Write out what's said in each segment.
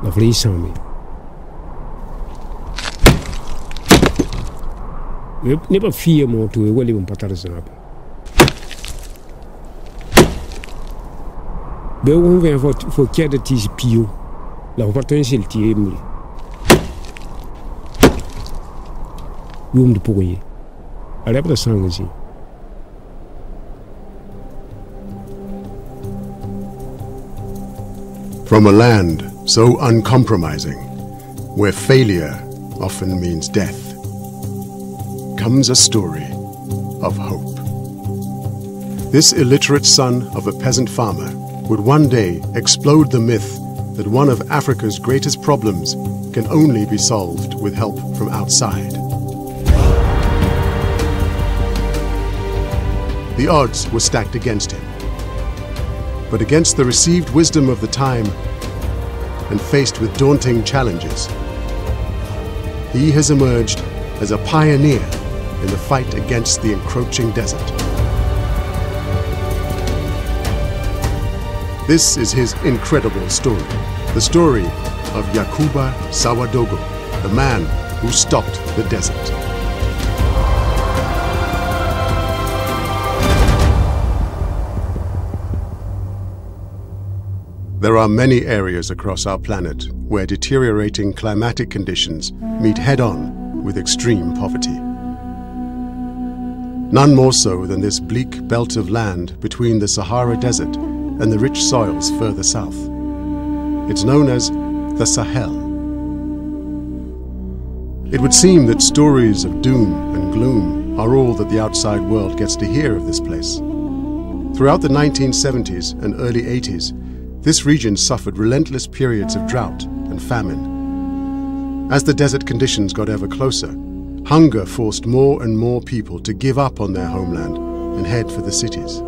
La floresta me. Never fear more to a well-even pattern. Be won ven for care de tis pio la potentiel ti emri yum de poye ale pra sanguzi. From a land so uncompromising, where failure often means death, comes a story of hope. This illiterate son of a peasant farmer would one day explode the myth that one of Africa's greatest problems can only be solved with help from outside. The odds were stacked against him. But against the received wisdom of the time and faced with daunting challenges, he has emerged as a pioneer in the fight against the encroaching desert. This is his incredible story, the story of Yacouba Sawadogo, the man who stopped the desert. There are many areas across our planet where deteriorating climatic conditions meet head-on with extreme poverty. None more so than this bleak belt of land between the Sahara Desert and the rich soils further south. It's known as the Sahel. It would seem that stories of doom and gloom are all that the outside world gets to hear of this place. Throughout the 1970s and early 80s, this region suffered relentless periods of drought and famine. As the desert conditions got ever closer, hunger forced more and more people to give up on their homeland and head for the cities.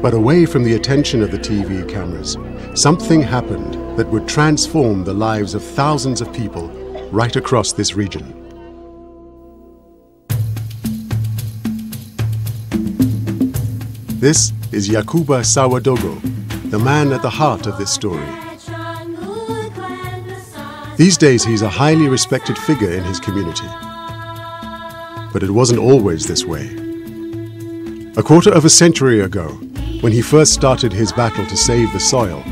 But away from the attention of the TV cameras, something happened that would transform the lives of thousands of people right across this region. This is Yacouba Sawadogo, the man at the heart of this story. These days he's a highly respected figure in his community. But it wasn't always this way. A quarter of a century ago, when he first started his battle to save the soil,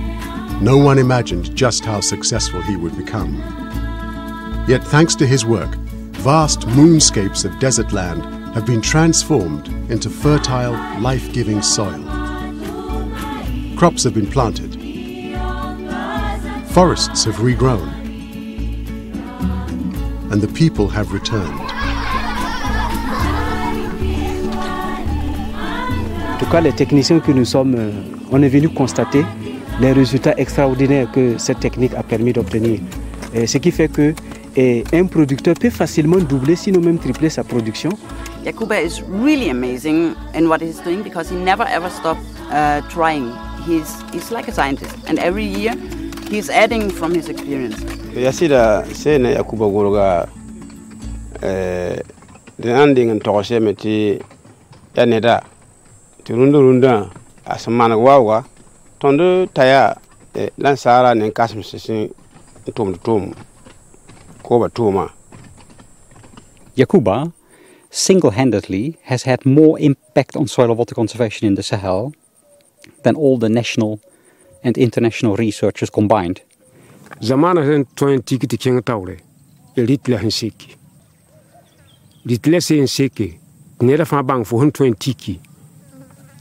no one imagined just how successful he would become. Yet thanks to his work, vast moonscapes of desert land have been transformed into fertile, life-giving soil. Crops have been planted. Forests have regrown. And the people have returned. En tout cas, les techniciens que nous sommes, on est venu constater les résultats extraordinaires que cette technique a permis d'obtenir. Ce qui fait que un producteur peut facilement doubler, sinon même tripler sa production. Yacouba is really amazing in what he's doing because he never ever stopped trying. He's like a scientist, and every year he's adding from his experience. Yasida sene Yacouba goroga the ending and tokose meti yaneda runda asamana wawa tondo taya lansara nen kasim sisin tom ko batuma. Yacouba single-handedly has had more impact on soil water conservation in the Sahel than all the national and international researchers combined. Zamana hen 20 kiti kenga tawre elitla hen seki litla sen seki nera fa bang fo hen 20 ki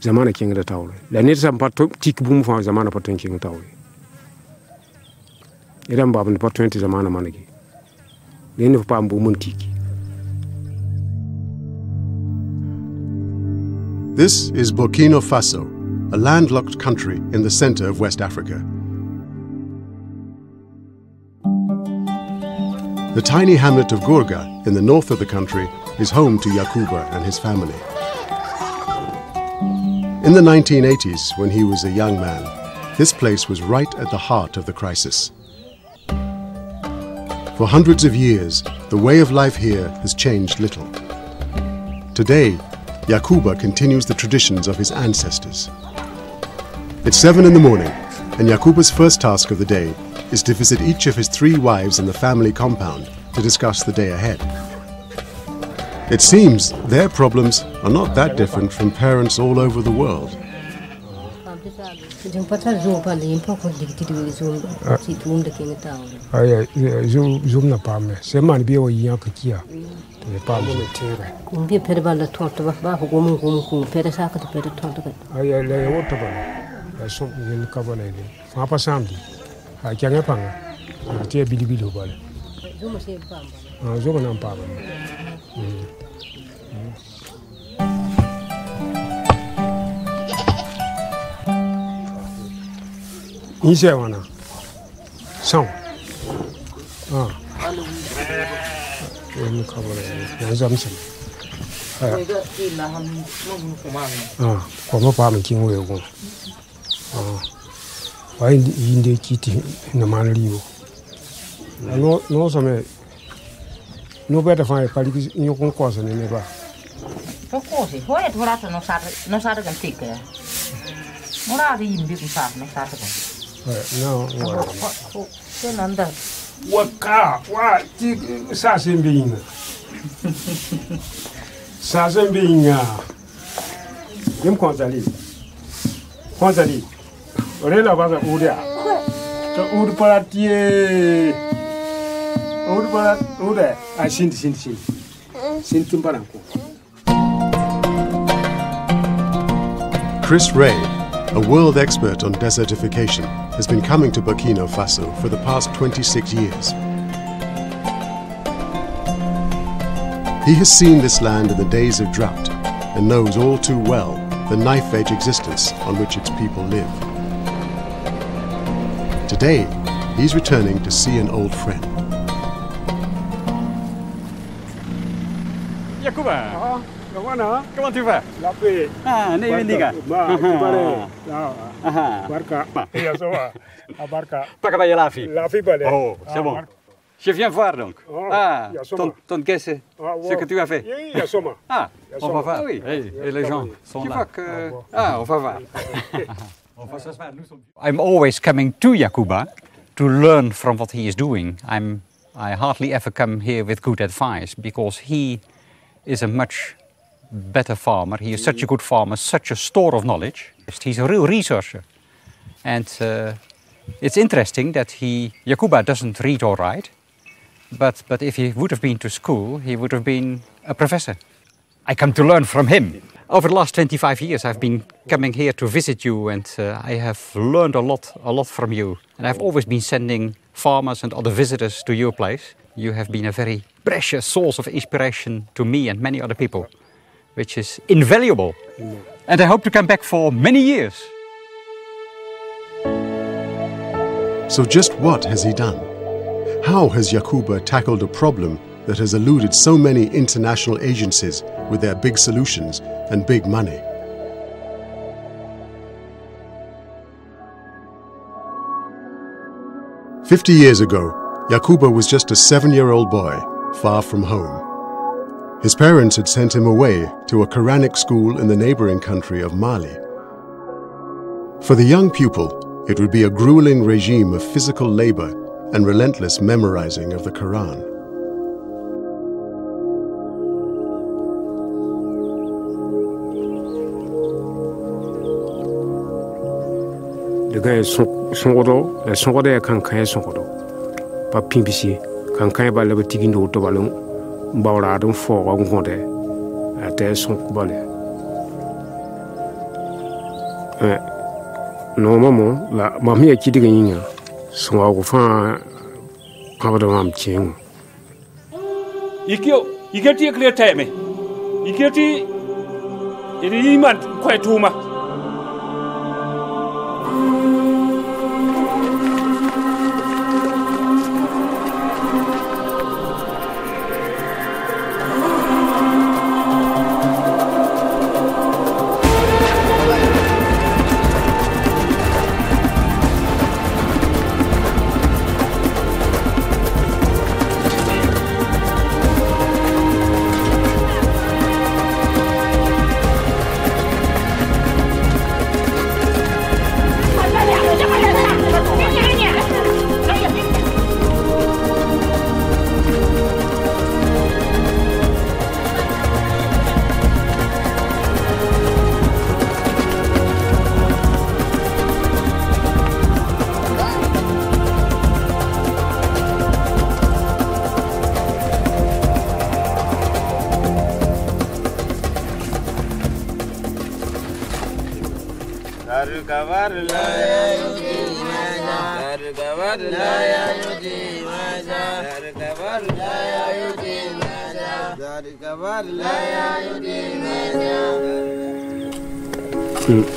zamana kenga tawre la nera sam pat tik bum fa zamana pat kenga tawre eram babne pat 20 zamana managi leni fa mbu mun tiki. This is Burkina Faso, a landlocked country in the center of West Africa. The tiny hamlet of Gourga in the north of the country is home to Yacouba and his family. In the 1980s, when he was a young man, this place was right at the heart of the crisis. For hundreds of years, the way of life here has changed little. Today, Yacouba continues the traditions of his ancestors. It's 7 in the morning, and Yacouba's first task of the day is to visit each of his 3 wives in the family compound to discuss the day ahead. It seems their problems are not that different from parents all over the world. Inicialmente, são. Como para me quem eu vou. Vai indo kiti na manlio. Não sabe. Não vai fazer para que eu concordo nem vai. Concordo. Vai aturar não sabe cantica. Não há de ir bem sabe não sabe. Não. Você não anda. Waka, sasembinha. Sasembinha. Vem conta ali. Olha lá para o dia. O para ti. O para o dia. Ah, sinto para Chris Ray, a world expert on desertification, has been coming to Burkina Faso for the past 26 years. He has seen this land in the days of drought and knows all too well the knife-edge existence on which its people live. Today, he's returning to see an old friend. Yacouba, comment tu vas? La paix. Ah, ne bendiga. Barca. Barca. Pas la fille. La fille balai. Oh, c'est bon. Je viens voir donc. Ah, ton guess, ce que tu as fait. Ah, on va voir. Oui, et les gens sont là. Tu vois que... Ah, on va voir. I'm always coming to Yacouba to learn from what he is doing. I hardly ever come here with good advice because he is a much better farmer. He is such a good farmer, such a store of knowledge. He's a real researcher. And it's interesting that Yacouba doesn't read or write, but if he would have been to school, he would have been a professor. I come to learn from him. Over the last 25 years, I've been coming here to visit you, and I have learned a lot from you. And I've always been sending farmers and other visitors to your place. You have been a very precious source of inspiration to me and many other people, which is invaluable. And I hope to come back for many years. So just what has he done? How has Yacouba tackled a problem that has eluded so many international agencies with their big solutions and big money? "50 years ago, Yacouba was just a 7-year-old boy, far from home. His parents had sent him away to a Quranic school in the neighboring country of Mali. For the young pupil, it would be a grueling regime of physical labor and relentless memorizing of the Quran. The guy songodo ya kankan songodo. Pa pimpisi kankan ba lebe tigindo to balon mbawra dum fo wa ngonde ate son bale. Normalement la mamie qui diga yinga son wa fa kabada mam cheng. Iketi clear time. Iketi iri man kwai tuma.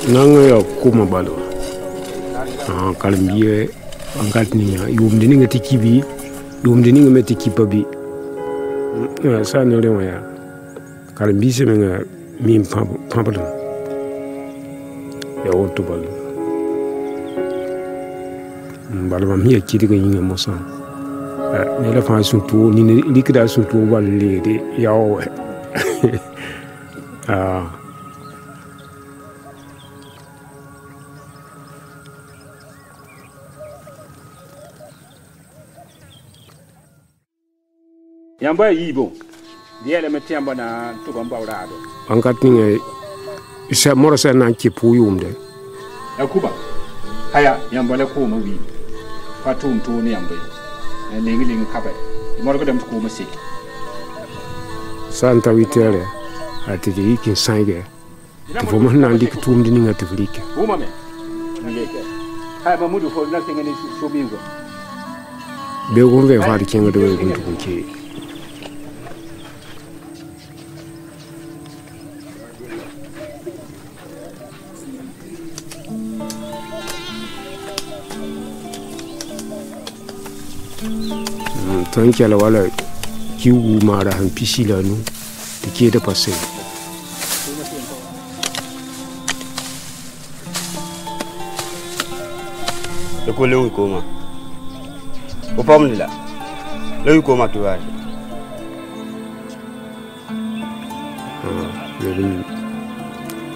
Nanga ya kuma balo. Kalambie angkat niya. Yum dini ngati kibi, yum dini ngati kipabi. Sa no le waya. Kalambi se menga mim pampadon. Ya otu balo. Balo mamia kiri ga yinga mosa. Ne la fa suntu ni likida suntu balo le de yawo. Yamba yibo. Dia le meti yamba na to gamba urado. Angkat ni isa mora sa na kipu yumde. Yacouba. Haya yamba le ko mawi. Fatum to ni yamba. Lengi lengi kabe. Mora ko dem ko masik. Santa witere ati de ikin sange. Ti fo man na ndik tum di ninga tiflike. O mame. Ngeke. Haya ba mudu fo na tinga ni so bingo. Be go ve fa di kenga do guntu kunki. Tanki ala wala kiwu mara han pisi la nu de ke da passe de ko lewu ko ma o pamni la lewu ko ma to wa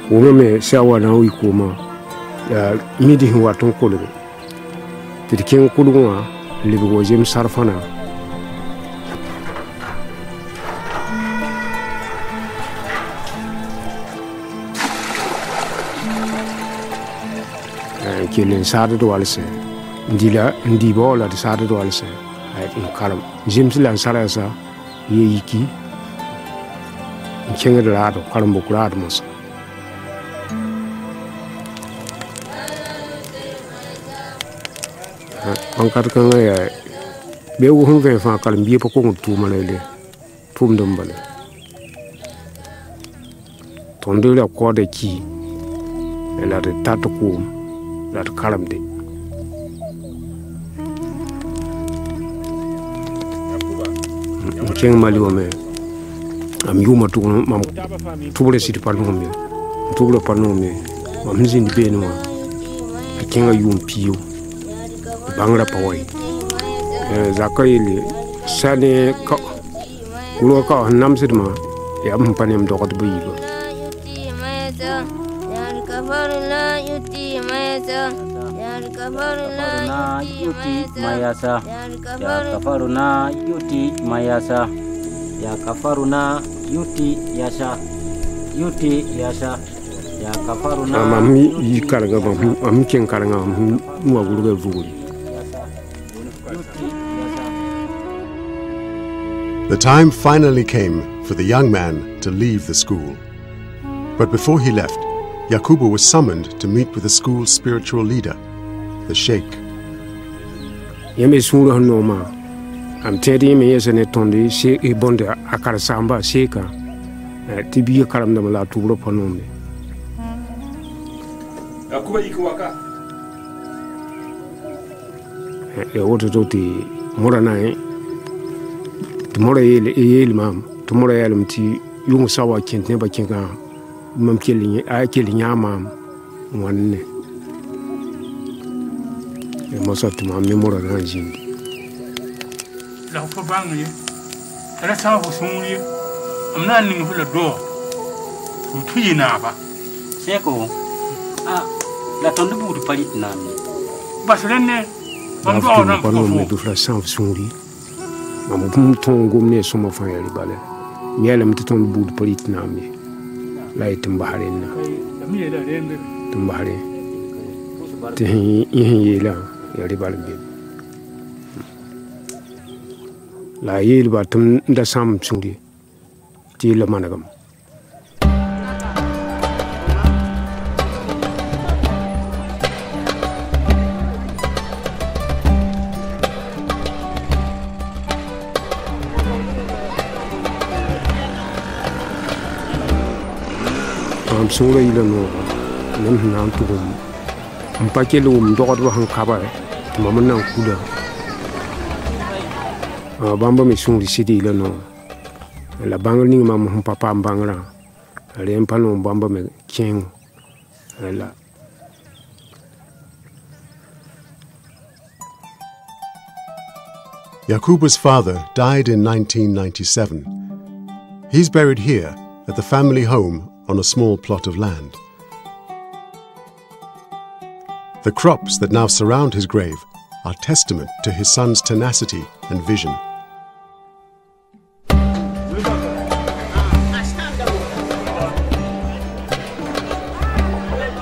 ko me shawa na wi ko ma ya midi wa ton ko le de ken ko wa le bo jem sarfana kelen sada do walse ndila ndibo la sada do walse ay karam james lan sarasa yiki kenga da do karam bukura do mos ankar kan ya be wo hon ve fa kalam bi ko ko tu malele tum dum bale tondo la ko de ki ela de tato ko la kalam de keng mali o me am yuma tu mam tubule siti parno me tubule parno me mam zindi be no kenga yum piyo bangra pawai zakayili sane ka kulo ka nam sidma ya mpanem do ko buyigo mayasa ya kafaruna yuti mayasa ya kafaruna yuti yasha ya kafaruna mami yikarga am ken karanga mu agulga vuguli. The time finally came for the young man to leave the school. But before he left, Yacouba was summoned to meet with the school's spiritual leader, the Sheikh. Yeme sura noma am tedi me yesene tondi she e bonde akara samba seka tibi karam dama la tubro panombe Yacouba ikwaka e woto toti morana tomorrow yele mam tomorrow yele mti yung sawa kentne ba kinga mam kelin a kelin ya mam wanne e mosatu mam memora na jindi la ko bangi ala sa ho sumuri amna ning hula do to tuyina ba seko la tondu bu palit nami basulenne mam do na ko me du fra sans sumuri mam bum ton gomne suma fa yali bale miele mti ton bu palit nami la itimbaharena mi la rembe timbahare te yela yali bale be la yel ba tum da sam sumuri ti la managam mam sura ila no nem nan tugum am pakelo do do han kaba mam nan kuda bamba mi suri sidi ila no la bangal ni mam papa mbangra ale empano bamba me king la. Yacouba's father died in 1997. He's buried here at the family home on a small plot of land. The crops that now surround his grave are testament to his son's tenacity and vision.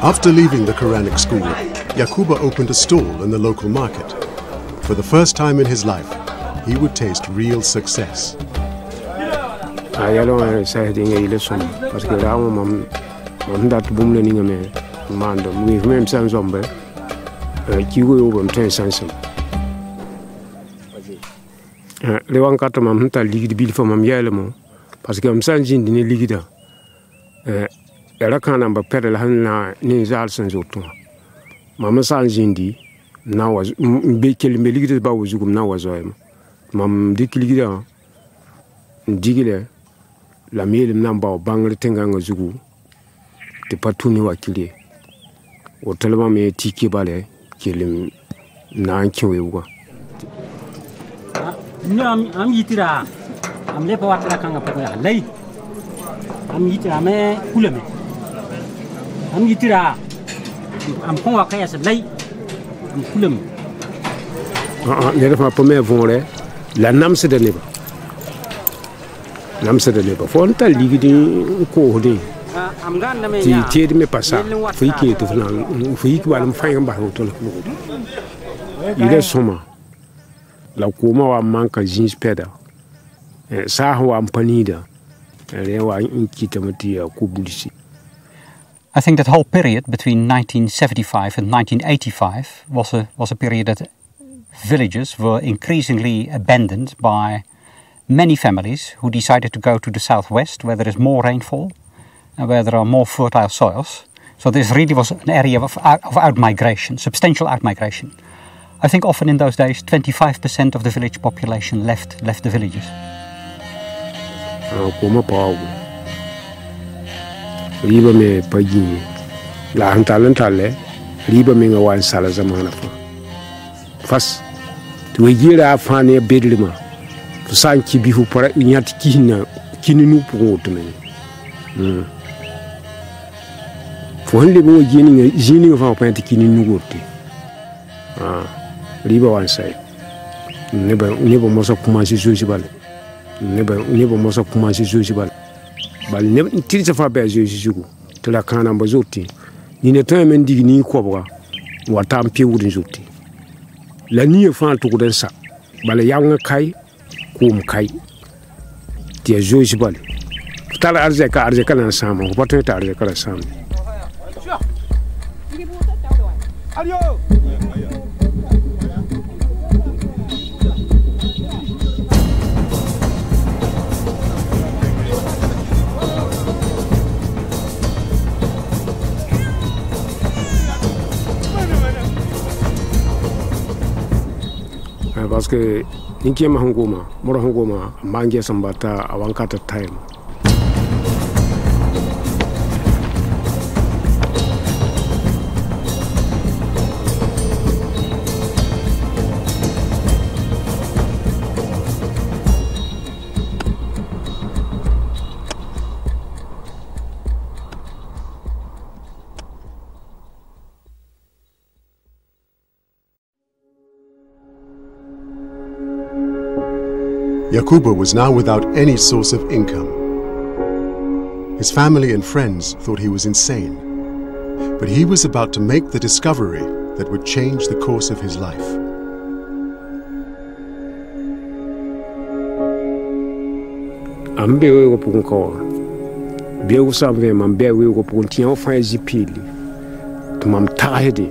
After leaving the Quranic school, Yacouba opened a stall in the local market. For the first time in his life, he would taste real success. Ayalo saying a lesson parce que là on that boom learning me mando we même sans zombe qui go over 10 cents le wan kata mam ta ligid bil fo mam yele mo parce que am sanjin dine ligida era kana ba pere la hanna ni zal san zoto mam sanjin di na was be kel me ligida ba wuzugum na wazoyma mam dikligida digile la miele namba bangre tenganga zugu te patuni wakile o telema me tiki bale kelim na ankiwe uga no am yitira am le pawatra kanga pako ya lay am yitira me kulame am yitira am kon wakaya sa lay am kulame ne dafa pa me vonre la namse de neba namse de neba fon ta ligidi ko hodi ti tiedi me passa fiki to flan fiki wala mfanya mba to ile soma la kuma wa manka jeans peda sa wa ampanida rewa inkita mati ya kubulisi. I think that whole period between 1975 and 1985 was a period that villages were increasingly abandoned by many families who decided to go to the southwest where there is more rainfall and where there are more fertile soils. So this really was an area of outmigration, substantial outmigration. I think often in those days 25% of the village population left the villages. Riba me pagi la hantale riba me ngawan sala zamana fa fas to gira fane bedlima to sanki bihu para nyati kininu pungoto me fo hande mo jini fa penti kininu gote riba wan sai neba moso commencer joji bal neba moso commencer joji bal bal ne tirisa fa be joji to la kana mbazoti ni ne tan men digi ni kobwa wata mpi wudin joti la ni fa to gudan sa bal yanga kai kum kai ti joji bal tala arze ka na sama ko pato ta arze ka sama adio parce que ninki ma hangoma moro hangoma mangi sambata awankata time. Yacouba was now without any source of income. His family and friends thought he was insane, but he was about to make the discovery that would change the course of his life. Ambe we ko punko be usamve mambe we ko punti o fa jipili to mam tahedi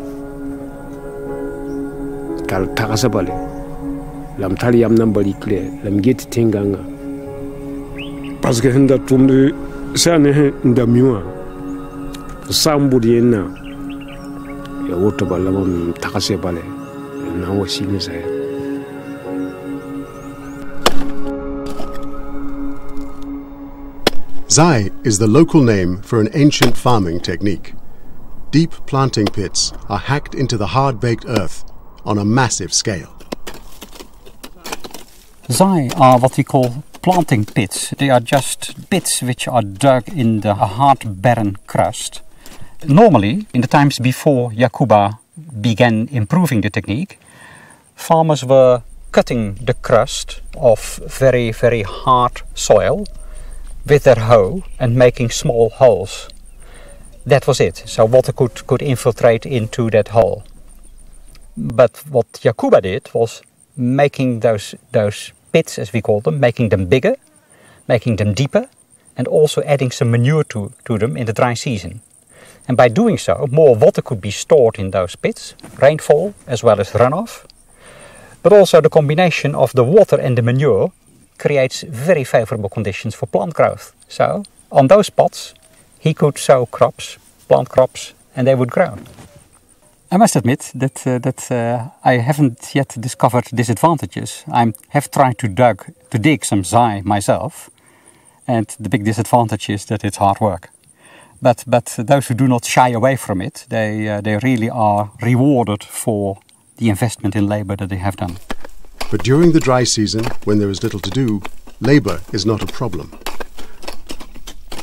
kal tasabale lam tali yam nambali clear lam get tinganga parce que henda tumde sane nda miwa Sambudina, a water ballam, Takase Bale, and now was seen as I. Zai is the local name for an ancient farming technique. Deep planting pits are hacked into the hard-baked earth on a massive scale. Zai are what we call planting pits. They are just pits which are dug in the hard, barren crust. Normally, in the times before Yacouba began improving the technique, farmers were cutting the crust of very, very hard soil with their hoe and making small holes. That was it. So water could infiltrate into that hole. But what Yacouba did was making those pits, as we call them, making them bigger, making them deeper, and also adding some manure to them in the dry season. And by doing so, more water could be stored in those pits, rainfall as well as runoff. But also the combination of the water and the manure creates very favorable conditions for plant growth. So on those spots he could sow crops, plant crops, and they would grow. I must admit that I haven't yet discovered disadvantages. I have tried to dig some zai myself, and the big disadvantage is that it's hard work. But those who do not shy away from it, they really are rewarded for the investment in labor that they have done. But during the dry season, when there is little to do, labor is not a problem.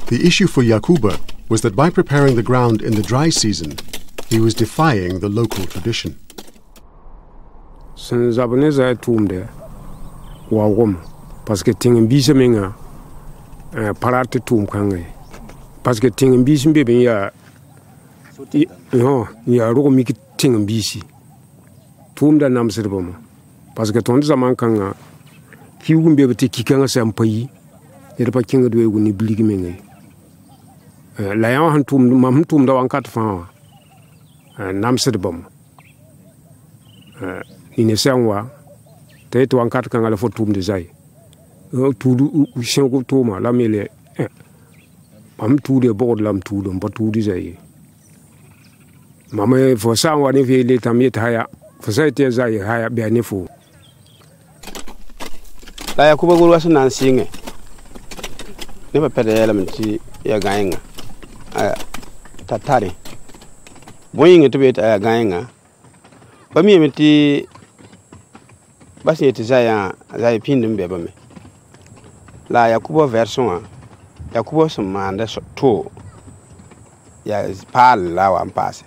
The issue for Yacouba was that by preparing the ground in the dry season, he was defying the local tradition. Since Aboneza tumde wawom paske tingin bisa menga parate tum kangai paske tingin bisa bebe ya rogo miki tingin bisi tumda namsirbama paske ton zaman kanga kiwum bebe te kikanga sampayi yeda pa kinga do egu ni bligi menga la ya han tum mam tum da wan kat fa namsirbama Inicialmente, te wan kat kanga la fotum de zai tudu shengo toma la mele am tude bod lam tudu ba tudu zai mama fo sanwa ni vele tamit haya fo sai te zai haya be ne fo la Yacouba gol wasu nan singe ne ba pede elementi ya gayenga tatari boyinga to be ta gayenga ba mi meti basi ti zai pindum be ba me la Yacouba version Yacouba semanda to ya pal la wan passe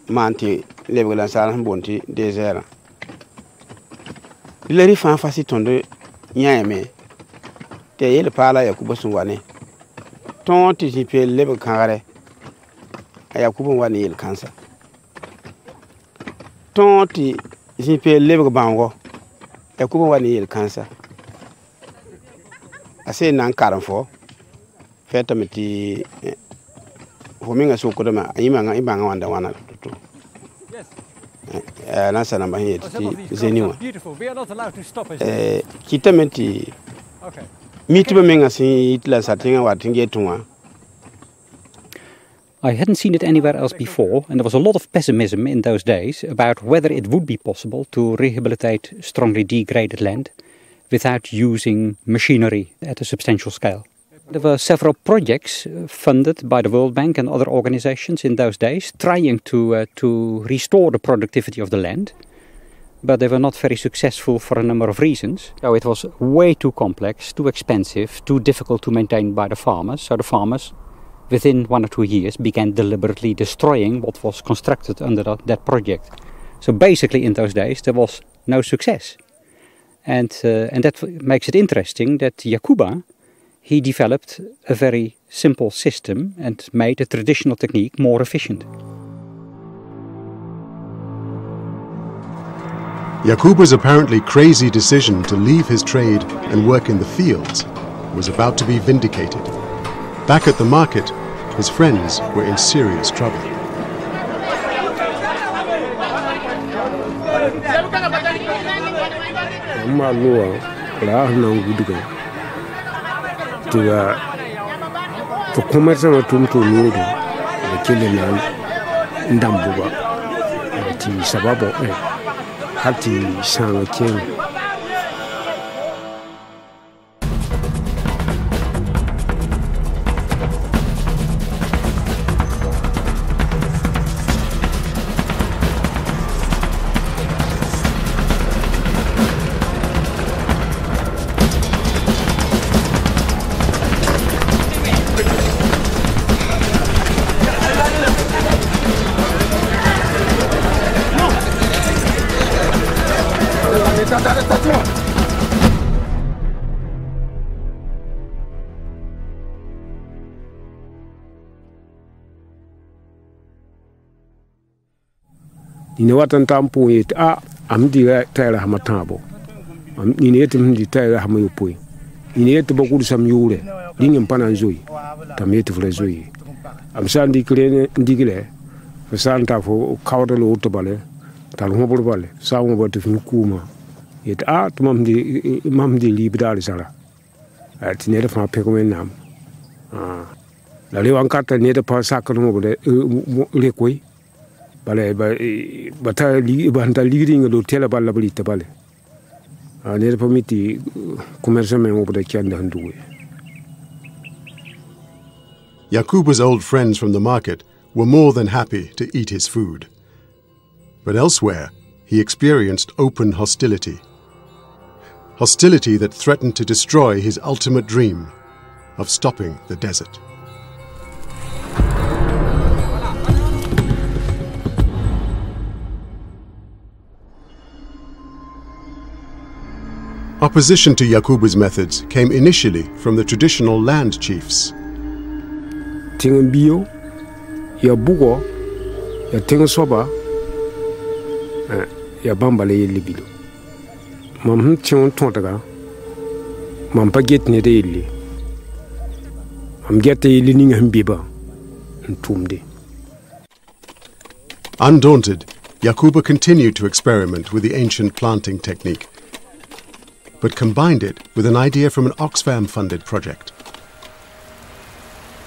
manti lebe la sala bonti desert le ri fan fasi tonde nyame te yele pala Yacouba sunwane ton ti jipe lebe kangare Yacouba wani yel kansa ton ti jipe lebe bango Yacouba wani yel kansa ase nan karan fo feta meti hominga so kodama ayima ibanga wanda wana to na sana mahi ti zeniwa kitamenti mitiba menga si itla satinga watinge tunwa. I hadn't seen it anywhere else before, and there was a lot of pessimism in those days about whether it would be possible to rehabilitate strongly degraded land without using machinery at a substantial scale. There were several projects funded by the World Bank and other organizations in those days trying to restore the productivity of the land, but they were not very successful for a number of reasons. So it was way too complex, too expensive, too difficult to maintain by the farmers. So the farmers, within 1 or 2 years, began deliberately destroying what was constructed under that project. So basically in those days there was no success. And that makes it interesting that Yacouba, he developed a very simple system and made a traditional technique more efficient. Yacouba's apparently crazy decision to leave his trade and work in the fields was about to be vindicated. Back at the market, his friends were in serious trouble. La na nguduga tiga to commerce na tum to nudo kele na ndambuba ti sababu hati sanga ken ni watan tampo yet am di tayra hamatabo ni ne yetim di tayra hamayopoi ni ne yeto bakul sam yure dingem panan zoyi tam yeto fle zoyi am sandi krene ndigile fa santa fo kawda lo to bale tal mo bol bale sa mo boto fi kuma yet to mam di libdal sala ti ne fa pe ko nam la le wan kata ne de pa sakano mo le koi bale bata li banta ligring do tela balla balita bale ne permiti commerce men over the kanda handuwe. Yacouba's old friends from the market were more than happy to eat his food. But elsewhere, he experienced open hostility. Hostility that threatened to destroy his ultimate dream of stopping the desert. Opposition to Yacouba's methods came initially from the traditional land chiefs. Tingbio, ya bugo, ya tingsoba, ya bambale libido. Mam tion tontaga, mam paget ne deili. Mam gete lining hambiba, ntumde. Undaunted, Yacouba continued to experiment with the ancient planting technique, but combined it with an idea from an Oxfam-funded project.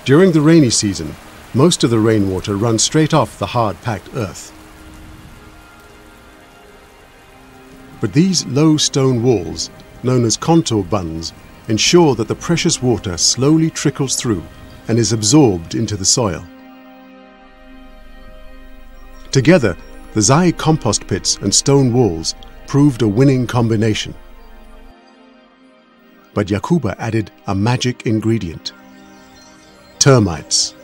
During the rainy season, most of the rainwater runs straight off the hard-packed earth. But these low stone walls, known as contour bunds, ensure that the precious water slowly trickles through and is absorbed into the soil. Together, the Zai compost pits and stone walls proved a winning combination. But Yacouba added a magic ingredient: termites.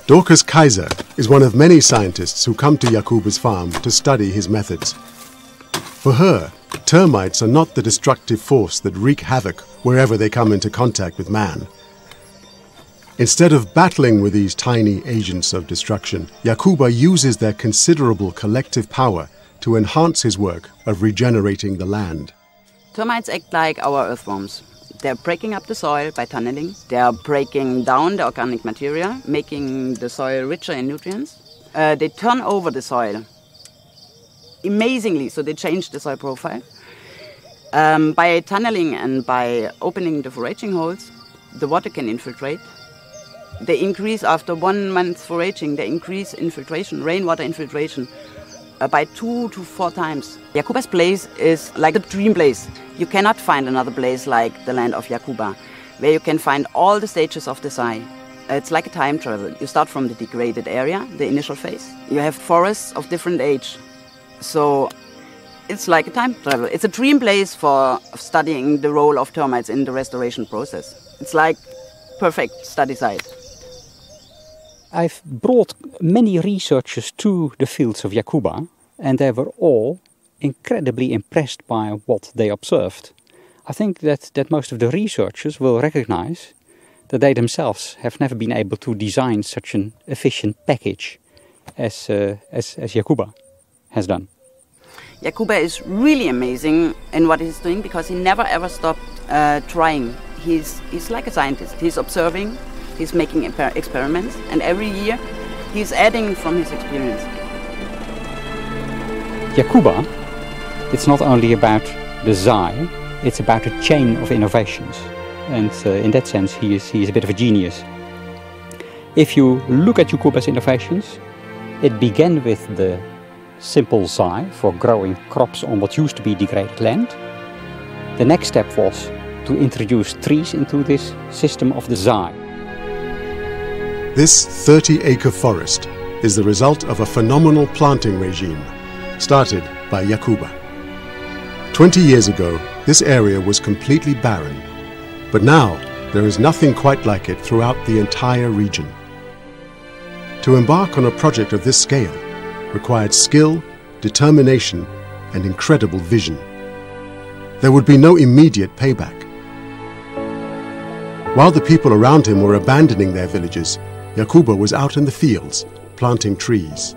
Dorcas Kaiser is one of many scientists who come to Yacouba's farm to study his methods. For her, termites are not the destructive force that wreak havoc wherever they come into contact with man. Instead of battling with these tiny agents of destruction, Yacouba uses their considerable collective power to enhance his work of regenerating the land. Termites act like our earthworms. They're breaking up the soil by tunneling. They're breaking down the organic material, making the soil richer in nutrients. They turn over the soil amazingly, so they change the soil profile. By tunneling and by opening the foraging holes, the water can infiltrate. They increase, after 1 month foraging, they increase infiltration, rainwater infiltration, by 2 to 4 times. Yacouba's place is like a dream place. You cannot find another place like the land of Yacouba, where you can find all the stages of the Zai. It's like a time travel. You start from the degraded area, the initial phase. You have forests of different age. So it's like a time travel. It's a dream place for studying the role of termites in the restoration process. It's like perfect study site. I've brought many researchers to the fields of Yacouba, and they were all incredibly impressed by what they observed. I think that most of the researchers will recognize that they themselves have never been able to design such an efficient package as Yacouba has done. Yacouba is really amazing in what he's doing because he never ever stopped trying. He's like a scientist. He's observing. He's making experiments, and every year he's adding from his experience. Yacouba, it's not only about the Zai, it's about a chain of innovations. And in that sense, he is a bit of a genius. If you look at Yacouba's innovations, it began with the simple zai for growing crops on what used to be degraded land. The next step was to introduce trees into this system of the zai. This 30-acre forest is the result of a phenomenal planting regime started by Yacouba. 20 years ago, this area was completely barren, but now there is nothing quite like it throughout the entire region. To embark on a project of this scale required skill, determination, and incredible vision. There would be no immediate payback. While the people around him were abandoning their villages, Yacouba was out in the fields, planting trees.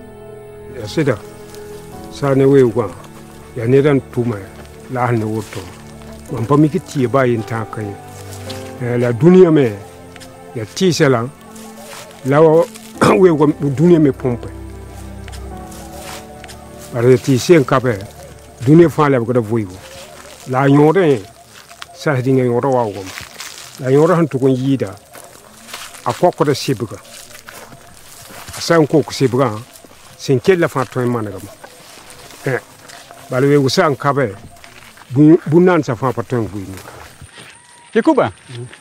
Yacouba,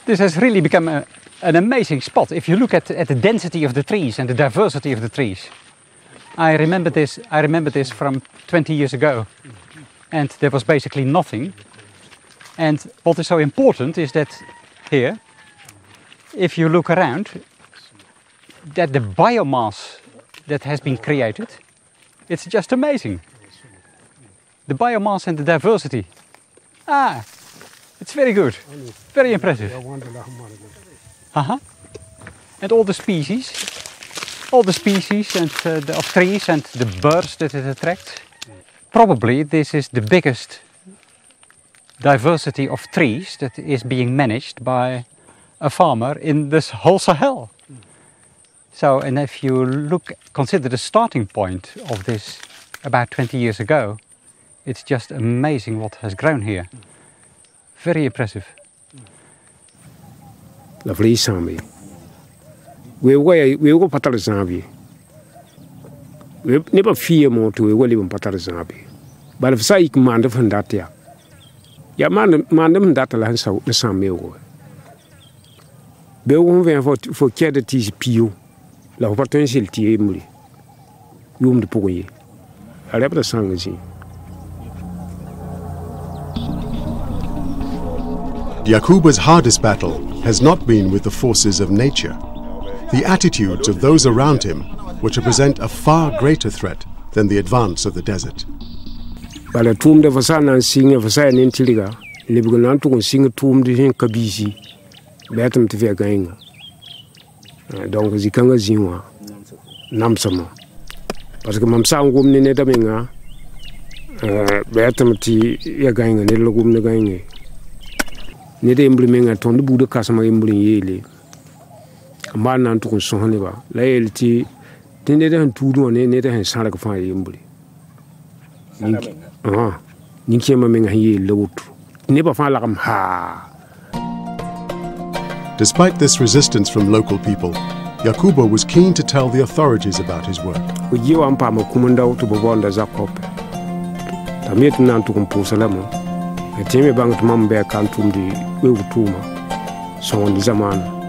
this has really become an amazing spot. If you look at the density of the trees and the diversity of the trees. I remember this from 20 years ago, and there was basically nothing. And what is so important is that here, if you look around, that the biomass that has been created, it's just amazing. The biomass and the diversity. It's very good, very impressive. And all the species and of trees and the birds that it attracts. Probably this is the biggest diversity of trees that is being managed by a farmer in this whole Sahel. So, and if you consider the starting point of this about 20 years ago, it's just amazing what has grown here. Very impressive. Lovely Sami. We go patal Zambi. We never fear more to we will even patal Zambi. But if I command of Handatia, ya man them that lands out the Sami. Be won't for care that is Pio, la potential Tiemuli. You the Poy. I left the song as Yacouba's hardest battle has not been with the forces of nature. The attitudes of those around him were to present a far greater threat than the advance of the desert. But a tomb of a son and sing of a sign in Tiliga, living to sing a tomb to him Kabisi, Batum to their gang. Don't as he can as you are. Namsama. But the Mamsang woman in Edaminga, Batum to your gang and little woman the gang. Nede implement a ton de Buddha Casama imbling yele. A man and to Sonhaniva, Laelty, then they don't do on any and Saraka fire imbly. Nikiaming ye low. Never found like ha. Despite this resistance from local people, Yacouba was keen to tell the authorities about his work. We give one palm of Kumanda to Bavonda Zakop. Tamit nan to compose a lemon. A Timmy Bank Mumbear can't from the Wiltuma, so on the Zaman.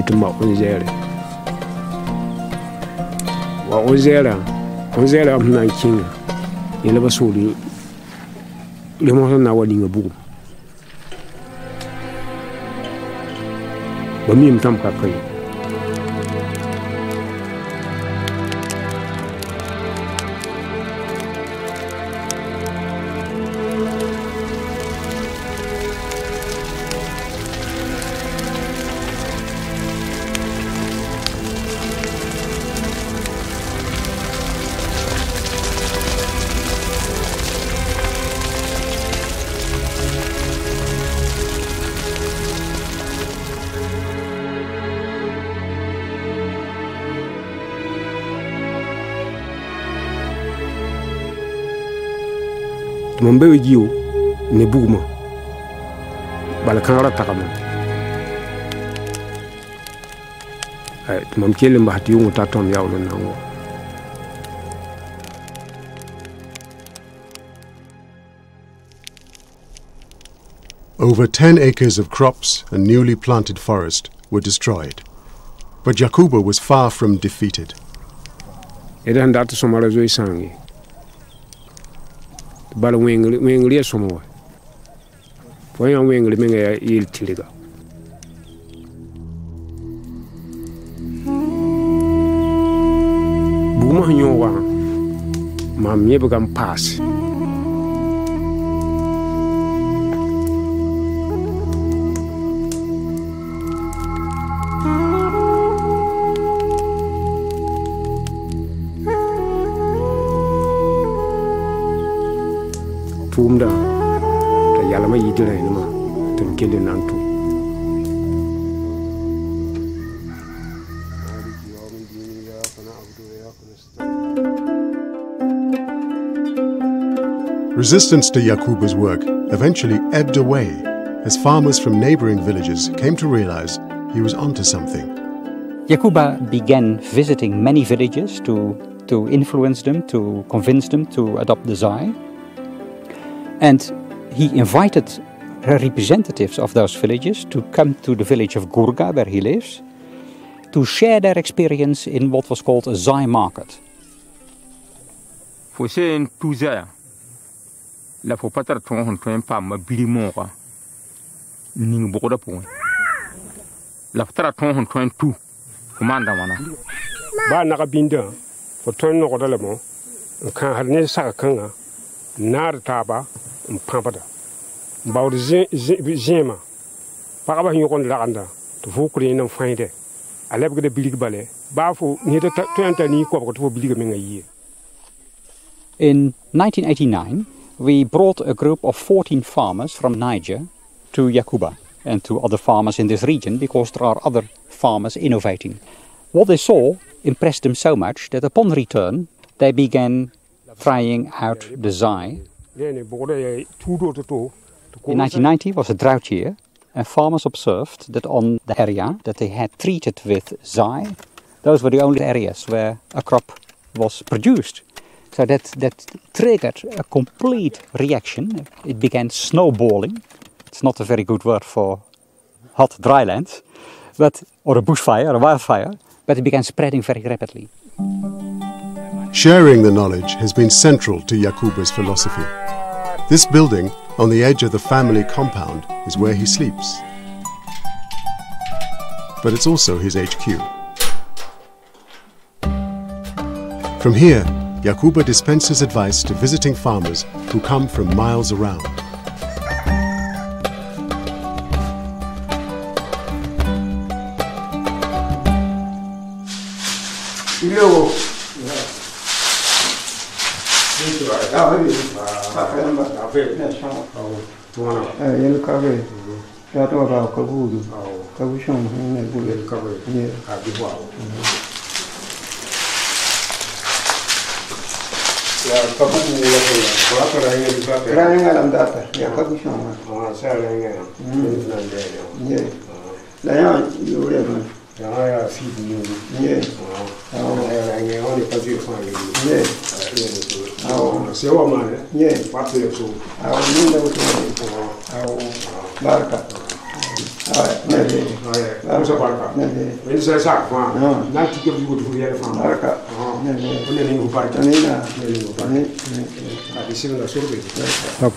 To mock was there. What was there? Was there of 19? You never saw you. You must know what in a book. But me and Tom Kakai. Mambe Gio, Nebuma, Balakara Takama. Mam Killing Bahatium Tatom Yaulan. Over 10 acres of crops and newly planted forest were destroyed. But Yacouba was far from defeated. It had that some other way sang. But wing Lia Somo. For young wing living a ill tiliga. Buma Yowa, Mam Yebagam pass. Tumda, the Yalama Yidra Inma, to kill in Antu. Resistance to Yacouba's work eventually ebbed away as farmers from neighboring villages came to realize he was onto something. Yacouba began visiting many villages to influence them, to convince them to adopt the Zai. And he invited representatives of those villages to come to the village of Gurga, where he lives, to share their experience in what was called a Zai market. For saying to Zaya, la for patter ton pa ma bilimonga ning boda point. La patter ton tu commanda wana. Ba nakabinda for ton no kodalemo kan harne sa kanga nar taba pampada. About Zema, Papa Yukon Landa, to Fukri and find it. I left the big ballet, Bafu near the 20 to Billigaming a year. In 1989, we brought a group of 14 farmers from Niger to Yacouba and to other farmers in this region because there are other farmers innovating. What they saw impressed them so much that upon return, they began trying out the Zai. In 1990 was a drought year, and farmers observed that on the area that they had treated with Zai, those were the only areas where a crop was produced. So that triggered a complete reaction. It began snowballing. It's not a very good word for hot dry land, or a bushfire, or a wildfire, but it began spreading very rapidly. Sharing the knowledge has been central to Yacouba's philosophy. This building, on the edge of the family compound, is where he sleeps. But it's also his HQ. From here, Yacouba dispenses advice to visiting farmers who come from miles around.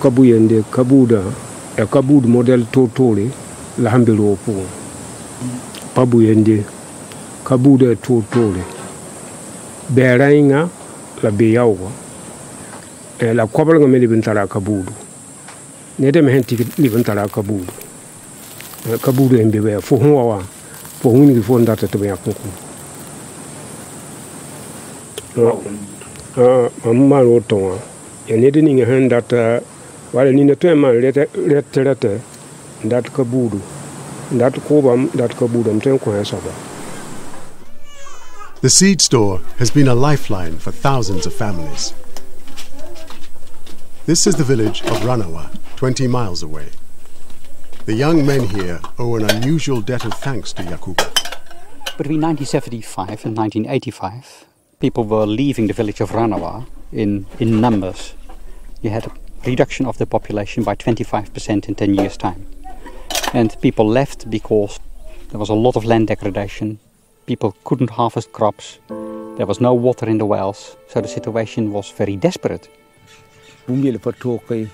Kabuyende kabuda e kabud model totole la hambelo po pabuyende kabuda totole berainga la beyawa e la kwabal nga meli bintara kabudu ne dem henti li bintara kabudu kabudu embe be fo honwa fo huni fo ndata to be akuku mamma ro to ya ne dini nga handata wala ni na to ma lete ndat kabudu ndat kobam ndat kabudu mten ko saba. The seed store has been a lifeline for thousands of families. This is the village of Ranawa, 20 miles away. The young men here owe an unusual debt of thanks to Yacouba. Between 1975 and 1985, people were leaving the village of Ranawa in numbers. You had a reduction of the population by 25% in 10 years' time. And people left because there was a lot of land degradation. People couldn't harvest crops. There was no water in the wells, so the situation was very desperate. Bumele patoke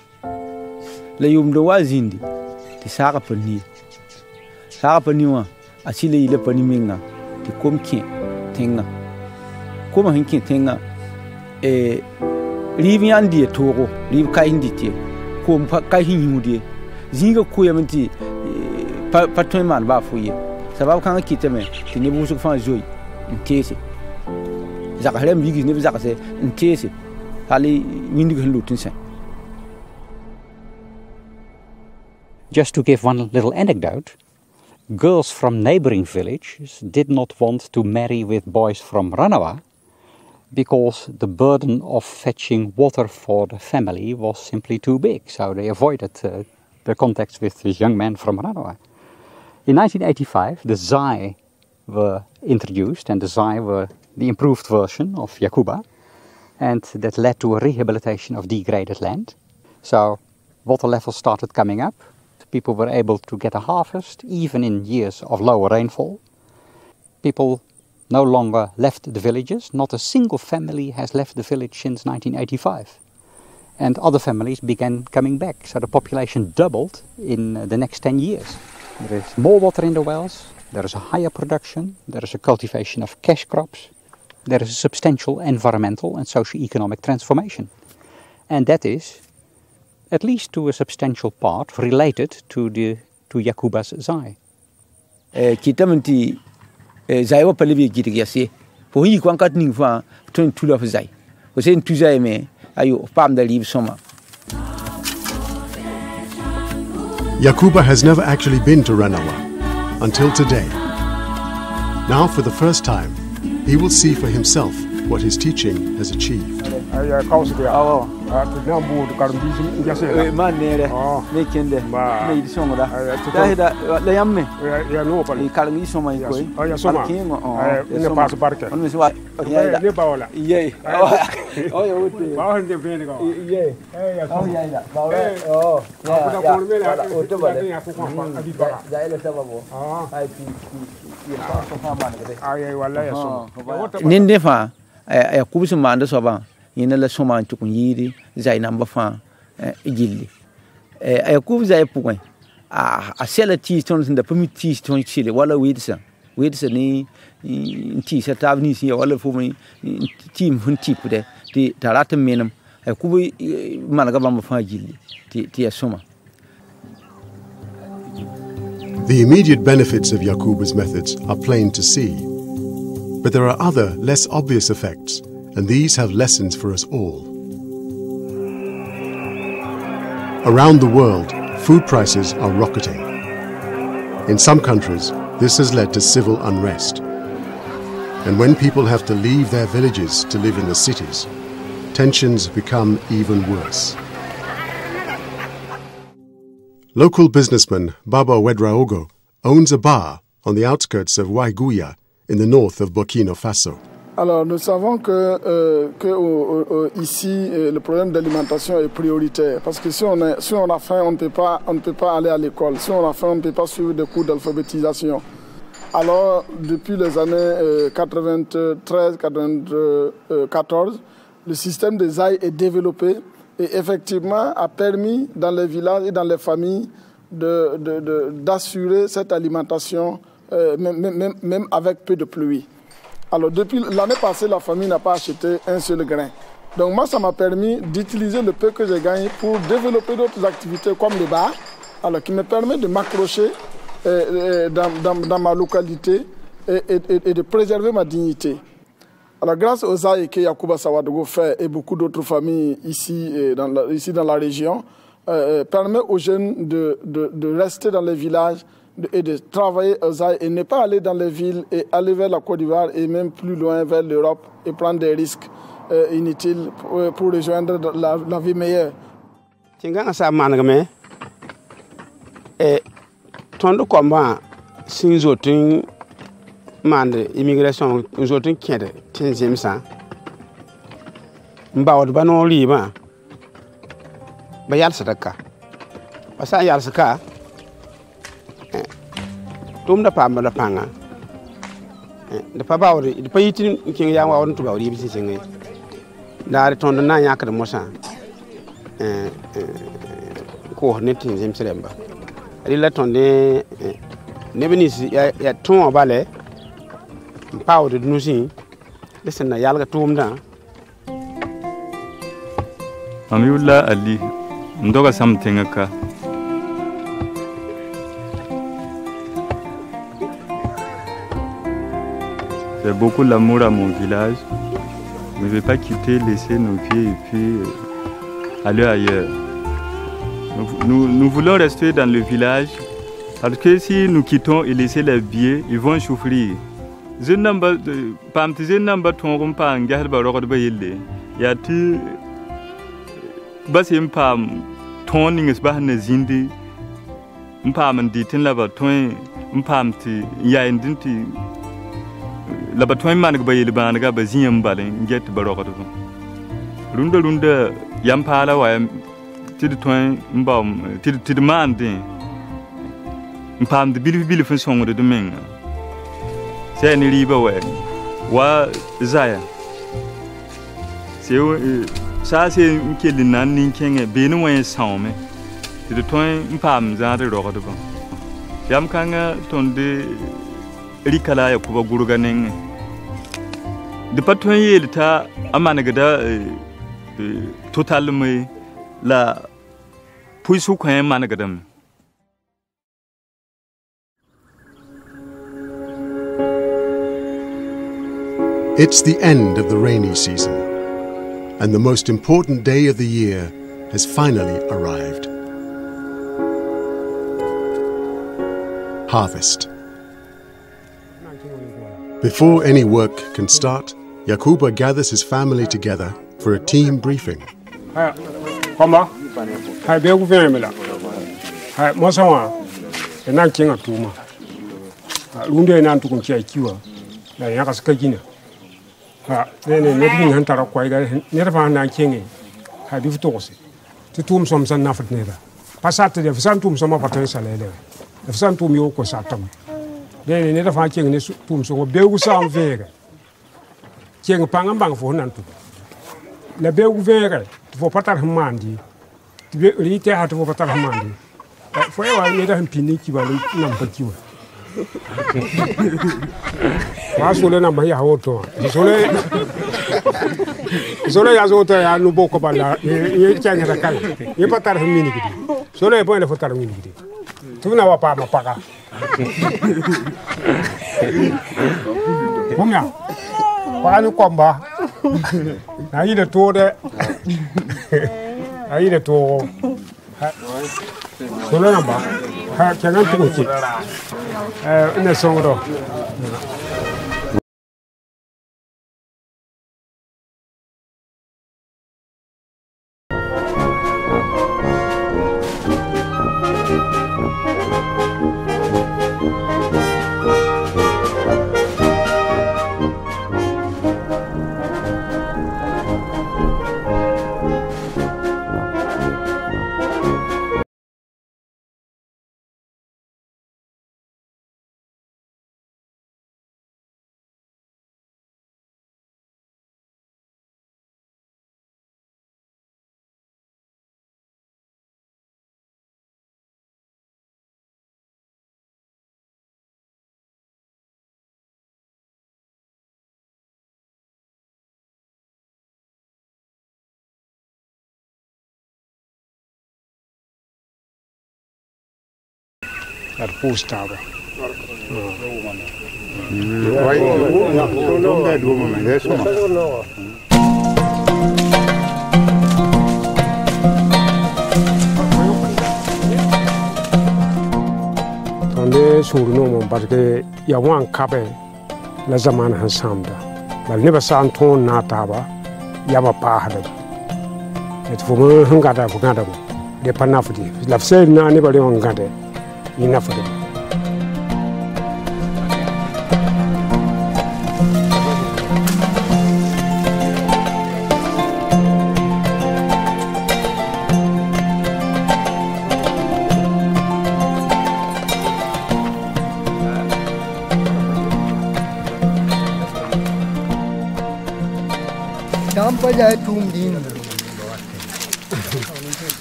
le yumdo wazindi ti saka pani wa asile ile pani minga ti komki tenga koma hinki tenga rivi andi toro rivi kai nditi kom kai hinyudi zinga kuyamanti patoi man ba fuye sababu kanga kiteme ti ne busu fa joy ntese zaka halem bigi ne zaka se ntese. Just to give one little anecdote, girls from neighboring villages did not want to marry with boys from Ranawa because the burden of fetching water for the family was simply too big, so they avoided the contacts with this young man from Ranawa. In 1985, the Zai were introduced, and the Zai were the improved version of Yacouba. And that led to a rehabilitation of degraded land. So water levels started coming up. People were able to get a harvest, even in years of lower rainfall. People no longer left the villages. Not a single family has left the village since 1985. And other families began coming back. So the population doubled in the next 10 years. There is more water in the wells. There is a higher production. There is a cultivation of cash crops. There is a substantial environmental and socio-economic transformation. And that is, at least to a substantial part, related to Yacouba's Zai. Kita menti Zai wa palebi kita kiasi. Pohi kuang kat ning fa tun tu la Zai. Kosen tu Zai me ayo pam da liv soma. Yacouba has never actually been to Ranawa until today. Now, for the first time, he will see for himself what his teaching has achieved. Nindefa Yacouba se manda soba ina la soma tukun yiri Zai namba fa gilli Yacouba Zai pukwen a sela ti ton da permiti ton chile wala wedsa ni ti sa tavni si wala fu mi tim hun tipu de ti tarata menam Yacouba malaga bamba fa gilli ti soma. The immediate benefits of Yacouba's methods are plain to see. But there are other, less obvious effects, and these have lessons for us all. Around the world, food prices are rocketing. In some countries, this has led to civil unrest. And when people have to leave their villages to live in the cities, tensions become even worse. Local businessman Baba Wedraogo owns a bar on the outskirts of Waiguya in the north of Burkina Faso. Alors, nous savons que ici, le problème d'alimentation est prioritaire. Parce que si on a faim, on ne peut pas aller à l'école. Si on a faim, on ne peut pas suivre des cours d'alphabétisation. Alors, depuis les années 93-94, le système des Zai est développé et effectivement a permis dans les villages et dans les familles d'assurer cette alimentation même avec peu de pluie. Alors depuis l'année passée, la famille n'a pas acheté un seul grain. Donc moi, ça m'a permis d'utiliser le peu que j'ai gagné pour développer d'autres activités comme les bars, alors qui me permet de m'accrocher dans ma localité et de préserver ma dignité. Alors grâce aux Zai que Yacouba Sawadogo fait et beaucoup d'autres familles ici dans la région, permet aux jeunes de rester dans les villages et de travailler aux Zai et ne pas aller dans les villes et aller vers la Côte d'Ivoire et même plus loin vers l'Europe et prendre des risques inutiles pour rejoindre la vie meilleure Tinga sa managame tondo komba sinzotin mande immigration zotin kede tinzim sa mbawd bano liba bayal sadaka basa yal saka tum da pamba da panga da pa bawri da payitin kin ya wa won to bawri bi singai da tondo na nya kada mosa ko ne tinzim seremba rila tonde nebenis ya ton bale pawde nusi lesna yalga tumda Amiula Ali ndoga something ka j'ai beaucoup l'amour à mon village. Je ne vais pas quitter, laisser nos pieds et puis aller ailleurs. Nous voulons rester dans le village parce que si nous quittons et laissons les biais, ils vont souffrir. Je n'ai pas ton pang garba road baile. Yati basim pam toning is bahne zindi. Mpam ditin lava toin mpam ti ya indinti lava toin manig baile banaga bazim balen get barokot. Runda yampala wa tid toin mbam tid mande mpam de bilif fun songo de menga c'est ni riba wa zaya c'est ça c'est nkeli nan nin kenge benu wa saume tid toin mpam za de ro de yam kanga tonde rikala ya kuba guruganen de paton yelta amana gada total me la puisu kwen managadam. It's the end of the rainy season, and the most important day of the year has finally arrived. Harvest. Before any work can start, Yacouba gathers his family together for a team briefing. Komba, hai be ku fere mela. Hai mosawa, ena kinga tuma. Lunde ena ntu kun chia kiwa. Na yaka skagina. Ha, ne bi han tara kwai ga ne fa na kinga. Ha bi futose. Ti tum som san na fut ne ba. Pasate de san tum som ma patan salele. De san tum yo ko satam. Ne fa kinga ne tum so be ku sam vere. Kinga panga bang fo nan tu. La be ku vere. Vou patar hamandi, rite hat vou patar hamandi. Foi eu aí era rampini que vai não patiu. Mas olha na bahia outro. Sole ya zota ya no boko bala. E tinha da cara. E patar hamini que. Sole é bom ele patar hamini que. Tu não vai para pagar. Vamos lá. Para no comba. Aí de toda. Aí de todo. Solo namba. Ha, jangan tunggu. Ini songro. Postava. Tande surno parce que ya wan kabe la zaman hansamda. Bal ne ba san ton na taba ya ba pa hada. Et fo mo hangada fo gada. de pa nafdi la fsel na ne ba le ngade ni nafdi Tampa ya tum din.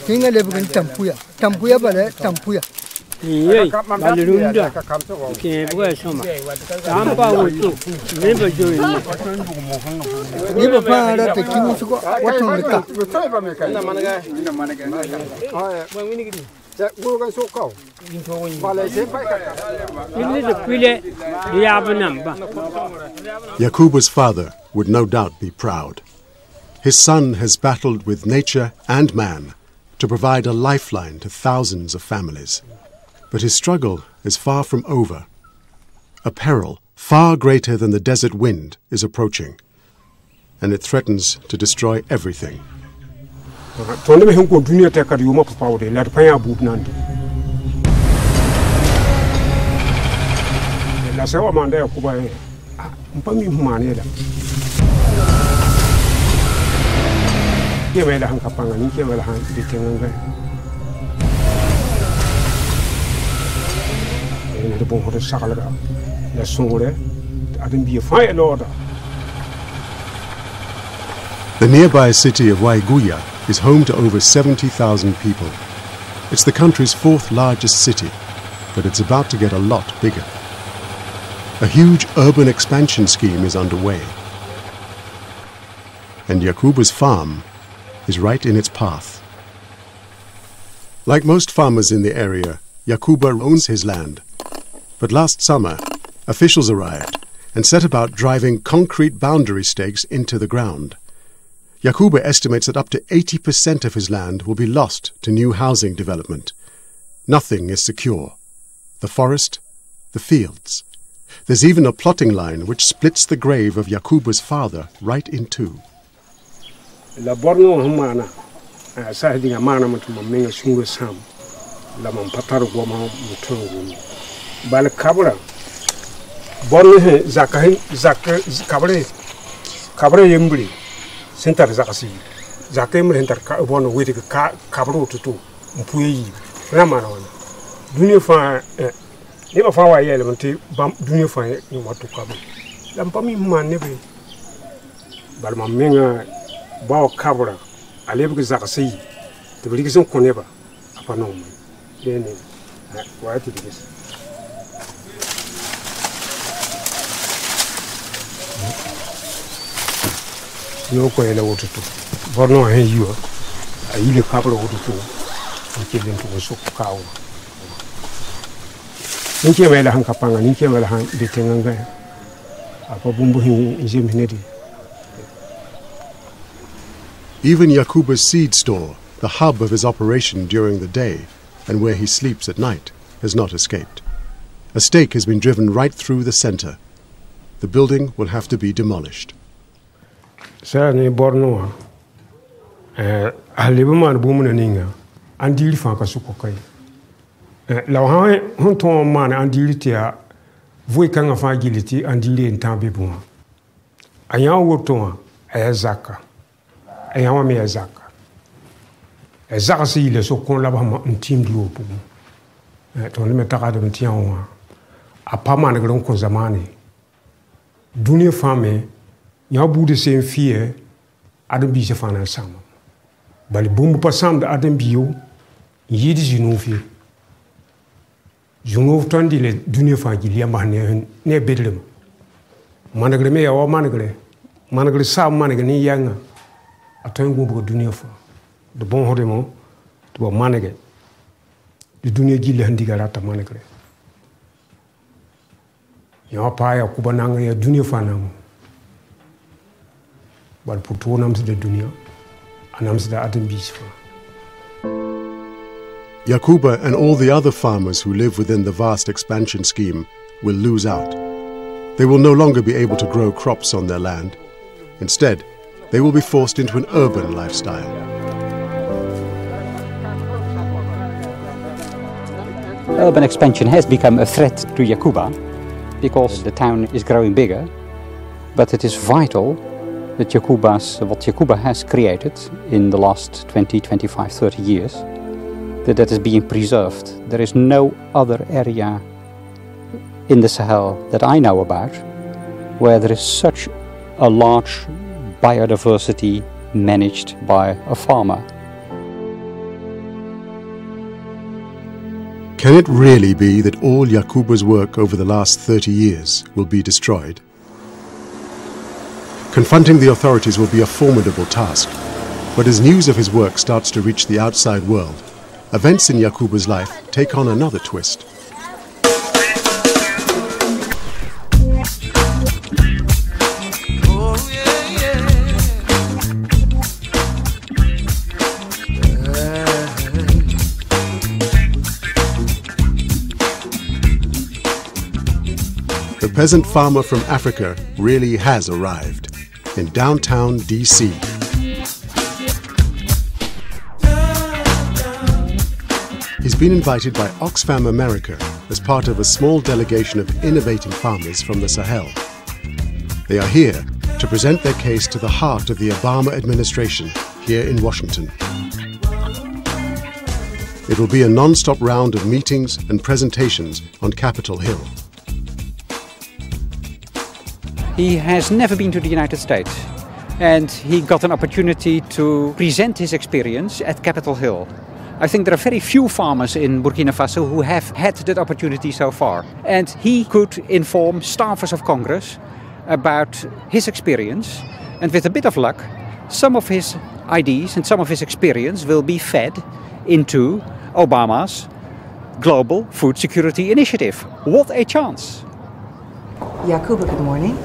Tinga le bukan tampuya bale tampuya. Iya, balurunda. Ke bukan sama. Tampa wutu. Ne bajo ini. Ni bapa ada tekimu suko watong leka. Yacouba's father would no doubt be proud. His son has battled with nature and man to provide a lifeline to thousands of families. But his struggle is far from over. A peril far greater than the desert wind is approaching, and it threatens to destroy everything. The nearby city of Waiguya is home to over 70,000 people. It's the country's fourth largest city, but it's about to get a lot bigger. A huge urban expansion scheme is underway, and Yacouba's farm is right in its path. Like most farmers in the area, Yacouba owns his land. But last summer, officials arrived and set about driving concrete boundary stakes into the ground. Yacouba estimates that up to 80% of his land will be lost to new housing development. Nothing is secure. The forest, the fields. There's even a plotting line which splits the grave of Yacouba's father right in two. La borno humana sa dinga mana mutuma menga sungo sam la man patar go ma mutungu bal kabra borno he zakahin kabre yembri sentar zakasi zakem rentar ka borno weti ka kabro tutu mpuyi na mana wana dunia fa ni ba fa wa yele manti dunia fa ni watu kabro lam pami man nebe bal ma menga bao kabra alebu zakasi to bili kison koneba apano dene wati digis yo ko ele wotutu borno he yo ayile kabra wotutu okelen to so kawo ninke wela han kapanga ninke wela han detenganga apa bumbu hin jemhinedi. Even Yacouba's seed store, the hub of his operation during the day and where he sleeps at night, has not escaped. A stake has been driven right through the center. The building will have to be demolished. Sani borno alibuman bumuna ninga andili fanka sukokai la honton man andili tia voi kanga fa giliti andili entambe buma anya woto ayazaka ayawa me azaka azaka si le so kon la ba ntim dlo bu to le metaka de ntianwa apama ne gron ko zamani dunia fame nya bude sen fie adam bi se fana sama bali bumbu pasam da adam biyo yidi jinufi jungo tondi le dunia fa gilia mahne ne bedlem managre me yawa managre sa managre ni yanga atoy ngumbu dunia fa de bon hodemo to manage de dunia gille handiga rata managre ya pa ya kubananga ya dunia fa nam bal pour nam de dunia anam da adam bi fa. Yacouba and all the other farmers who live within the vast expansion scheme will lose out. They will no longer be able to grow crops on their land. Instead, they will be forced into an urban lifestyle. Urban expansion has become a threat to Yacouba because the town is growing bigger, but it is vital that what Yacouba has created in the last 20, 25, 30 years, that is being preserved. There is no other area in the Sahel that I know about where there is such a large biodiversity managed by a farmer. Can it really be that all Yacouba's work over the last 30 years will be destroyed? Confronting the authorities will be a formidable task, but as news of his work starts to reach the outside world, events in Yacouba's life take on another twist. The peasant farmer from Africa really has arrived in downtown DC. He's been invited by Oxfam America as part of a small delegation of innovating farmers from the Sahel. They are here to present their case to the heart of the Obama administration here in Washington. It will be a non-stop round of meetings and presentations on Capitol Hill. He has never been to the United States, and he got an opportunity to present his experience at Capitol Hill. I think there are very few farmers in Burkina Faso who have had that opportunity so far. And he could inform staffers of Congress about his experience, and with a bit of luck, some of his ideas and some of his experience will be fed into Obama's Global Food Security Initiative. What a chance! Yacouba, good morning.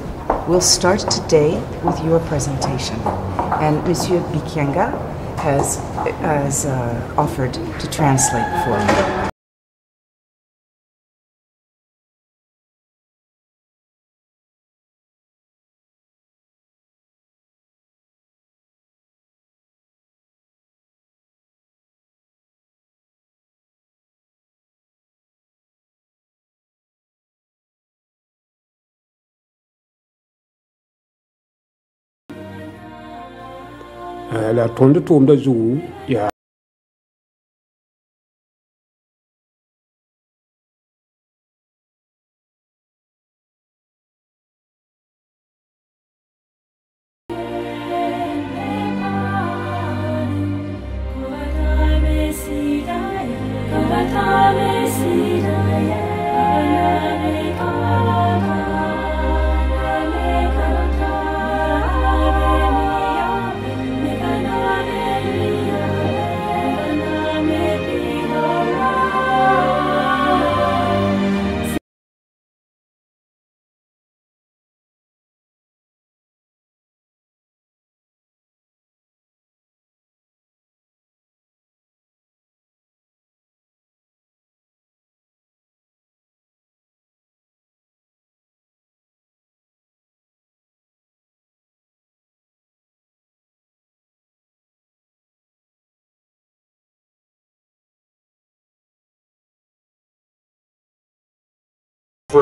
We'll start today with your presentation. And Monsieur Bikenga has offered to translate for you. La tonde tomda zugu ya I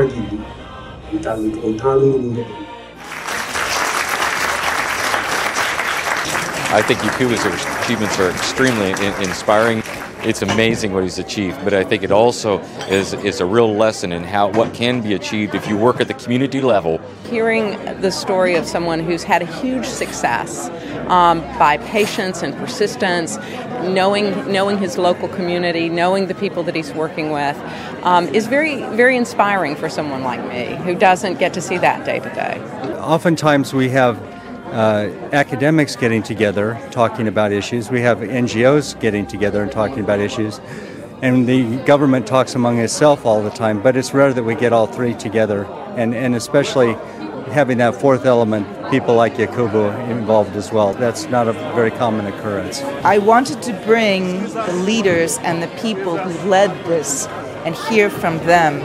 think Yacouba's achievements are extremely inspiring. It's amazing what he's achieved, but I think it also is a real lesson in what can be achieved if you work at the community level. Hearing the story of someone who's had a huge success by patience and persistence, knowing his local community, knowing the people that he's working with, is very, very inspiring for someone like me who doesn't get to see that day to day. Oftentimes we have academics getting together talking about issues. We have NGOs getting together and talking about issues. And the government talks among itself all the time, but it's rare that we get all three together. And especially having that fourth element, people like Yacouba involved as well. That's not a very common occurrence. I wanted to bring the leaders and the people who led this and hear from them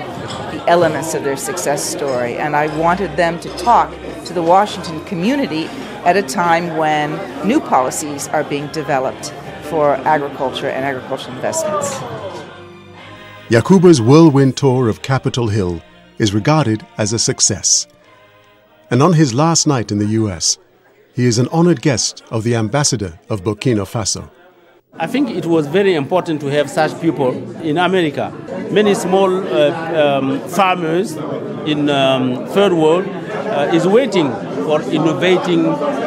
the elements of their success story. And I wanted them to talk to the Washington community at a time when new policies are being developed for agriculture and agricultural investments. Yacouba's whirlwind tour of Capitol Hill is regarded as a success. And on his last night in the US, he is an honored guest of the ambassador of Burkina Faso. I think it was very important to have such people in America. Many small farmers in third world is waiting for innovating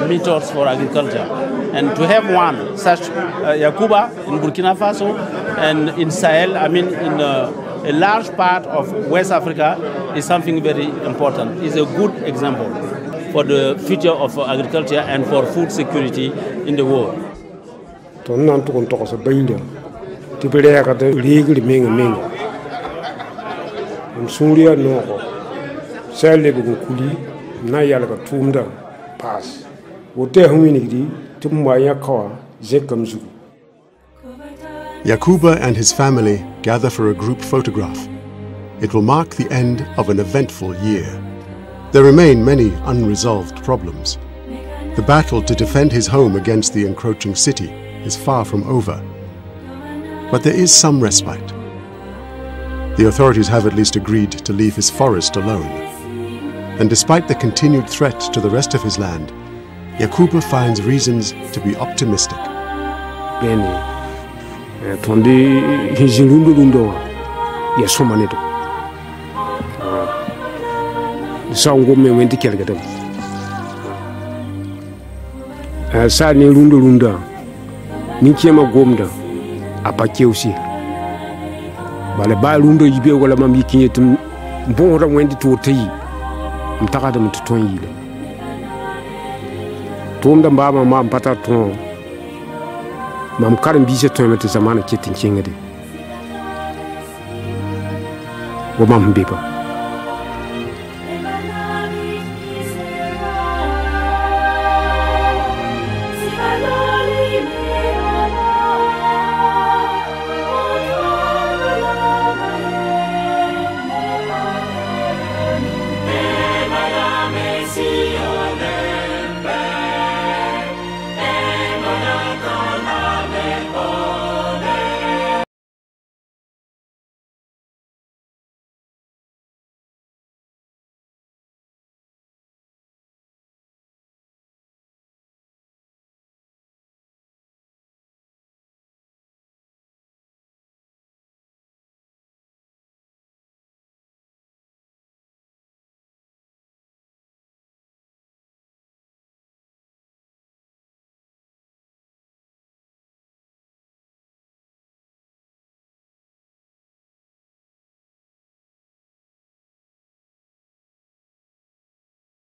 methods for agriculture. And to have one, such Yacouba in Burkina Faso and in Sahel, I mean in a large part of West Africa, is something very important. It's a good example for the future of agriculture and for food security in the world. Yacouba and his family gather for a group photograph. It will mark the end of an eventful year. There remain many unresolved problems. The battle to defend his home against the encroaching city is far from over. But there is some respite. The authorities have at least agreed to leave his forest alone. And despite the continued threat to the rest of his land, Yacouba finds reasons to be optimistic. Sani runda ninkiema gomda apake aussi bale ba runda yibe wala mam yikinyetum bonra wendi to tayi mtaka da mtuton yile tomda mbama mam pata ton mam karim bise ton mete zamana ketin kingede wo mam beba